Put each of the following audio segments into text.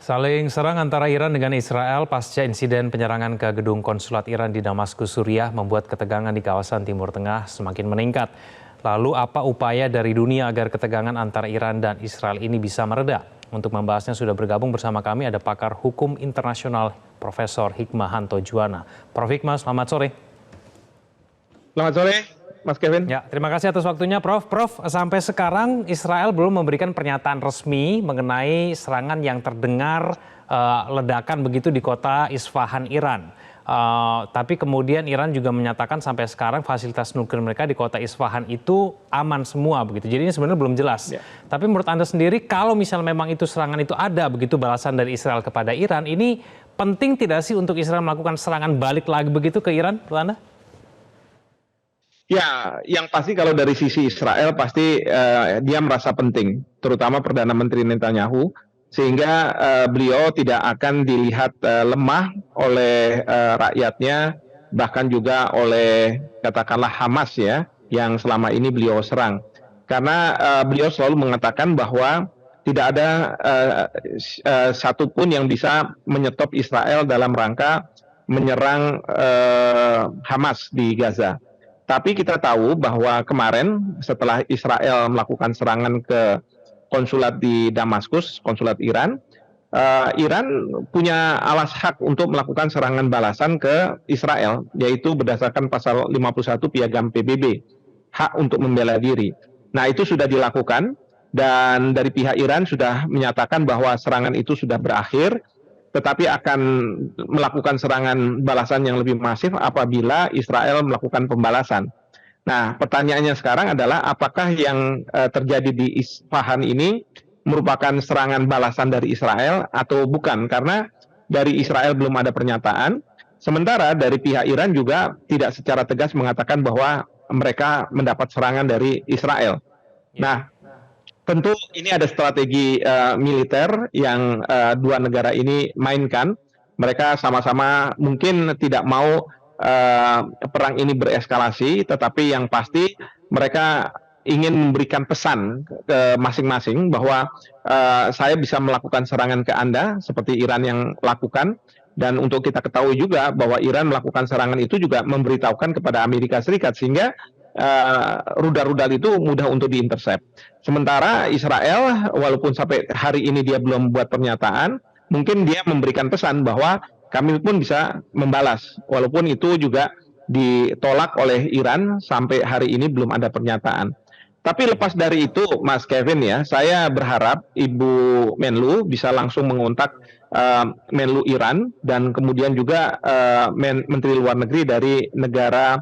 Saling serang antara Iran dengan Israel pasca insiden penyerangan ke gedung konsulat Iran di Damaskus, Suriah membuat ketegangan di kawasan Timur Tengah semakin meningkat. Lalu apa upaya dari dunia agar ketegangan antara Iran dan Israel ini bisa mereda? Untuk membahasnya sudah bergabung bersama kami ada pakar hukum internasional Profesor Hikmahanto Juwana. Prof. Hikmah, selamat sore. Selamat sore, Mas Kevin. Ya, terima kasih atas waktunya, Prof. Prof, sampai sekarang Israel belum memberikan pernyataan resmi mengenai serangan yang terdengar ledakan begitu di kota Isfahan, Iran. Tapi kemudian Iran juga menyatakan sampai sekarang fasilitas nuklir mereka di kota Isfahan itu aman semua begitu. Jadi ini sebenarnya belum jelas. Ya. Tapi menurut Anda sendiri, kalau misalnya memang itu serangan itu ada begitu balasan dari Israel kepada Iran, ini penting tidak sih untuk Israel melakukan serangan balik lagi begitu ke Iran, menurut Anda? Ya, yang pasti kalau dari sisi Israel pasti dia merasa penting, terutama Perdana Menteri Netanyahu, sehingga beliau tidak akan dilihat lemah oleh rakyatnya, bahkan juga oleh katakanlah Hamas ya, yang selama ini beliau serang. Karena beliau selalu mengatakan bahwa tidak ada satupun yang bisa menyetop Israel dalam rangka menyerang Hamas di Gaza. Tapi kita tahu bahwa kemarin setelah Israel melakukan serangan ke konsulat di Damaskus, konsulat Iran, Iran punya alas hak untuk melakukan serangan balasan ke Israel, yaitu berdasarkan pasal 51 Piagam PBB, hak untuk membela diri. Nah, itu sudah dilakukan dan dari pihak Iran sudah menyatakan bahwa serangan itu sudah berakhir, tetapi akan melakukan serangan balasan yang lebih masif apabila Israel melakukan pembalasan. Nah, pertanyaannya sekarang adalah apakah yang terjadi di Isfahan ini merupakan serangan balasan dari Israel atau bukan? Karena dari Israel belum ada pernyataan, sementara dari pihak Iran juga tidak secara tegas mengatakan bahwa mereka mendapat serangan dari Israel. Nah, tentu ini ada strategi militer yang dua negara ini mainkan. Mereka sama-sama mungkin tidak mau perang ini bereskalasi, tetapi yang pasti mereka ingin memberikan pesan ke masing-masing bahwa saya bisa melakukan serangan ke Anda seperti Iran yang lakukan. Dan untuk kita ketahui juga bahwa Iran melakukan serangan itu juga memberitahukan kepada Amerika Serikat sehingga rudal-rudal itu mudah untuk diintercept. Sementara Israel, walaupun sampai hari ini dia belum membuat pernyataan, mungkin dia memberikan pesan bahwa kami pun bisa membalas, walaupun itu juga ditolak oleh Iran sampai hari ini belum ada pernyataan. Tapi lepas dari itu, Mas Kevin ya, saya berharap Ibu Menlu bisa langsung mengontak Menlu Iran dan kemudian juga Menteri Luar Negeri dari negara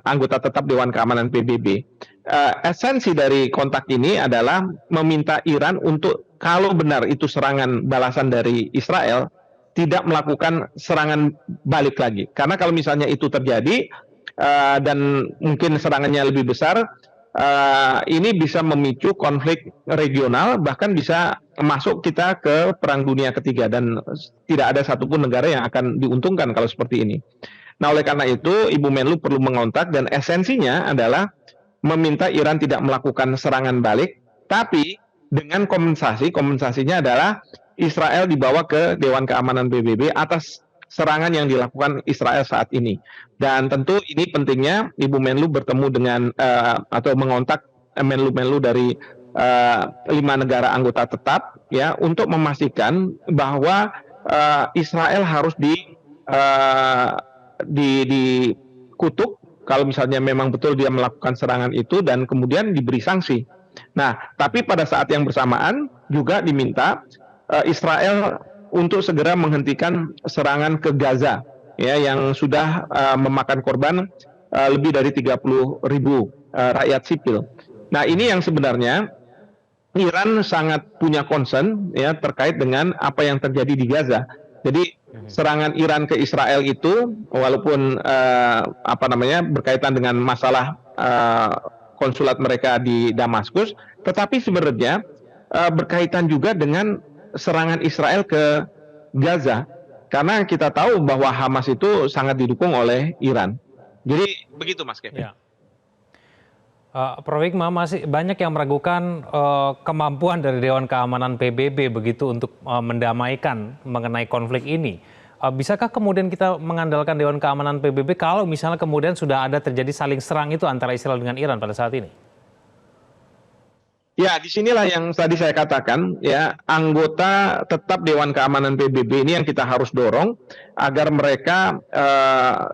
anggota tetap Dewan Keamanan PBB. Esensi dari kontak ini adalah meminta Iran untuk kalau benar itu serangan balasan dari Israel, tidak melakukan serangan balik lagi. Karena kalau misalnya itu terjadi dan mungkin serangannya lebih besar, ini bisa memicu konflik regional, bahkan bisa masuk kita ke Perang Dunia Ketiga dan tidak ada satupun negara yang akan diuntungkan kalau seperti ini. Nah, oleh karena itu, Ibu Menlu perlu mengontak dan esensinya adalah meminta Iran tidak melakukan serangan balik, tapi dengan kompensasi. Kompensasinya adalah Israel dibawa ke Dewan Keamanan PBB atas serangan yang dilakukan Israel saat ini. Dan tentu ini pentingnya Ibu Menlu bertemu dengan atau mengontak Menlu-Menlu dari 5 negara anggota tetap ya untuk memastikan bahwa Israel harus dikutuk kalau misalnya memang betul dia melakukan serangan itu dan kemudian diberi sanksi. Nah, tapi pada saat yang bersamaan juga diminta Israel untuk segera menghentikan serangan ke Gaza ya yang sudah memakan korban lebih dari 30.000 rakyat sipil. Nah, ini yang sebenarnya Iran sangat punya concern ya terkait dengan apa yang terjadi di Gaza. Jadi serangan Iran ke Israel itu walaupun berkaitan dengan masalah konsulat mereka di Damaskus, tetapi sebenarnya berkaitan juga dengan serangan Israel ke Gaza. Karena kita tahu bahwa Hamas itu sangat didukung oleh Iran. Jadi begitu Mas Kevin. Ya. Prof. Hikmah, masih banyak yang meragukan kemampuan dari Dewan Keamanan PBB begitu untuk mendamaikan mengenai konflik ini. Bisakah kemudian kita mengandalkan Dewan Keamanan PBB kalau misalnya kemudian sudah ada terjadi saling serang itu antara Israel dengan Iran pada saat ini? Ya, disinilah yang tadi saya katakan, ya, anggota tetap Dewan Keamanan PBB ini yang kita harus dorong agar mereka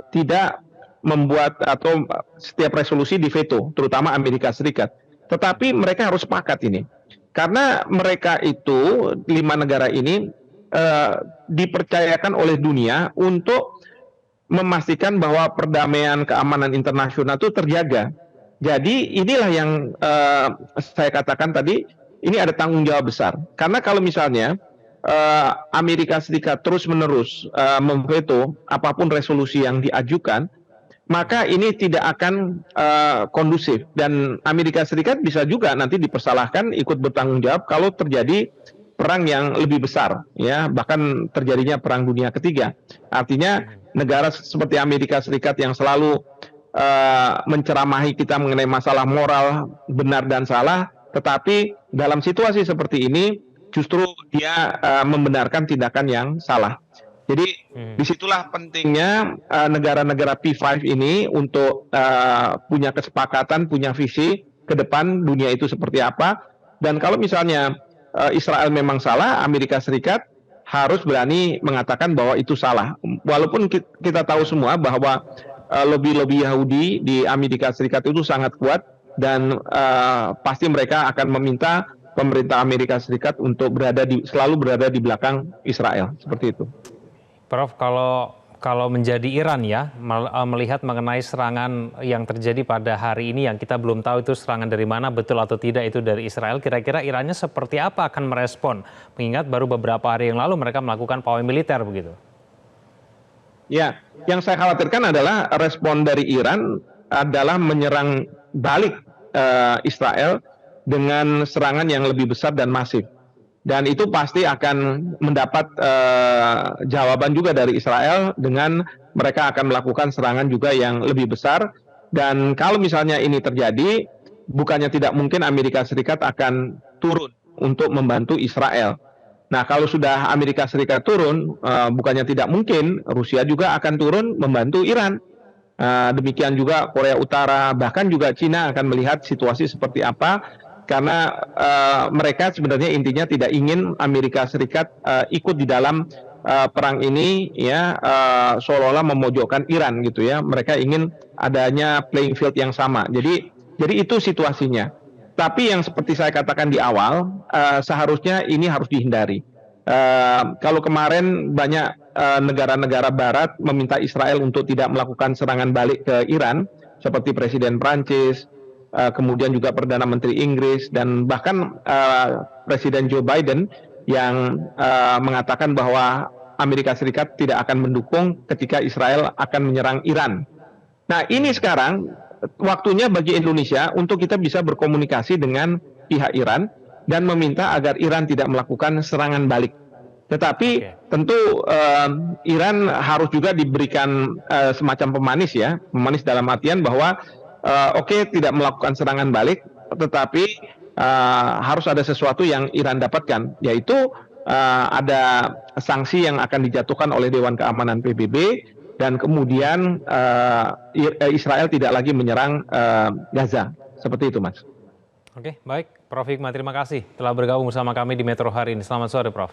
tidak membuat atau setiap resolusi diveto, terutama Amerika Serikat. Tetapi mereka harus sepakat ini, karena mereka itu 5 negara ini dipercayakan oleh dunia untuk memastikan bahwa perdamaian keamanan internasional itu terjaga. Jadi inilah yang saya katakan tadi, ini ada tanggung jawab besar. Karena kalau misalnya Amerika Serikat terus-menerus memveto apapun resolusi yang diajukan, maka ini tidak akan kondusif. Dan Amerika Serikat bisa juga nanti dipersalahkan ikut bertanggung jawab kalau terjadi perang yang lebih besar, ya, bahkan terjadinya perang dunia ketiga. Artinya negara seperti Amerika Serikat yang selalu menceramahi kita mengenai masalah moral benar dan salah, tetapi dalam situasi seperti ini justru dia membenarkan tindakan yang salah. Jadi disitulah pentingnya negara-negara P5 ini untuk punya kesepakatan, punya visi ke depan dunia itu seperti apa. Dan kalau misalnya Israel memang salah, Amerika Serikat harus berani mengatakan bahwa itu salah. Walaupun kita tahu semua bahwa lobby-lobby Yahudi di Amerika Serikat itu sangat kuat, dan pasti mereka akan meminta pemerintah Amerika Serikat untuk selalu berada di belakang Israel, seperti itu. Prof, kalau menjadi Iran ya, melihat mengenai serangan yang terjadi pada hari ini yang kita belum tahu itu serangan dari mana, betul atau tidak itu dari Israel, kira-kira Irannya seperti apa akan merespon? Mengingat baru beberapa hari yang lalu mereka melakukan pawai militer begitu. Ya, yang saya khawatirkan adalah respon dari Iran adalah menyerang balik Israel dengan serangan yang lebih besar dan masif. Dan itu pasti akan mendapat jawaban juga dari Israel dengan mereka akan melakukan serangan juga yang lebih besar. Dan kalau misalnya ini terjadi, bukannya tidak mungkin Amerika Serikat akan turun untuk membantu Israel. Nah, kalau sudah Amerika Serikat turun, bukannya tidak mungkin Rusia juga akan turun membantu Iran. Demikian juga Korea Utara, bahkan juga Cina akan melihat situasi seperti apa. Karena mereka sebenarnya intinya tidak ingin Amerika Serikat ikut di dalam perang ini, ya, seolah-olah memojokkan Iran gitu ya. Mereka ingin adanya playing field yang sama. Jadi itu situasinya. Tapi yang seperti saya katakan di awal, seharusnya ini harus dihindari. Kalau kemarin banyak negara-negara Barat meminta Israel untuk tidak melakukan serangan balik ke Iran, seperti Presiden Prancis, kemudian juga Perdana Menteri Inggris, dan bahkan Presiden Joe Biden yang mengatakan bahwa Amerika Serikat tidak akan mendukung ketika Israel akan menyerang Iran. Nah, ini sekarang waktunya bagi Indonesia untuk kita bisa berkomunikasi dengan pihak Iran dan meminta agar Iran tidak melakukan serangan balik. Tetapi tentu Iran harus juga diberikan semacam pemanis, ya, pemanis dalam artian bahwa tidak melakukan serangan balik, tetapi harus ada sesuatu yang Iran dapatkan, yaitu ada sanksi yang akan dijatuhkan oleh Dewan Keamanan PBB, dan kemudian Israel tidak lagi menyerang Gaza. Seperti itu, Mas. Oke, baik. Prof. Hikmah, terima kasih telah bergabung bersama kami di Metro hari ini. Selamat sore, Prof.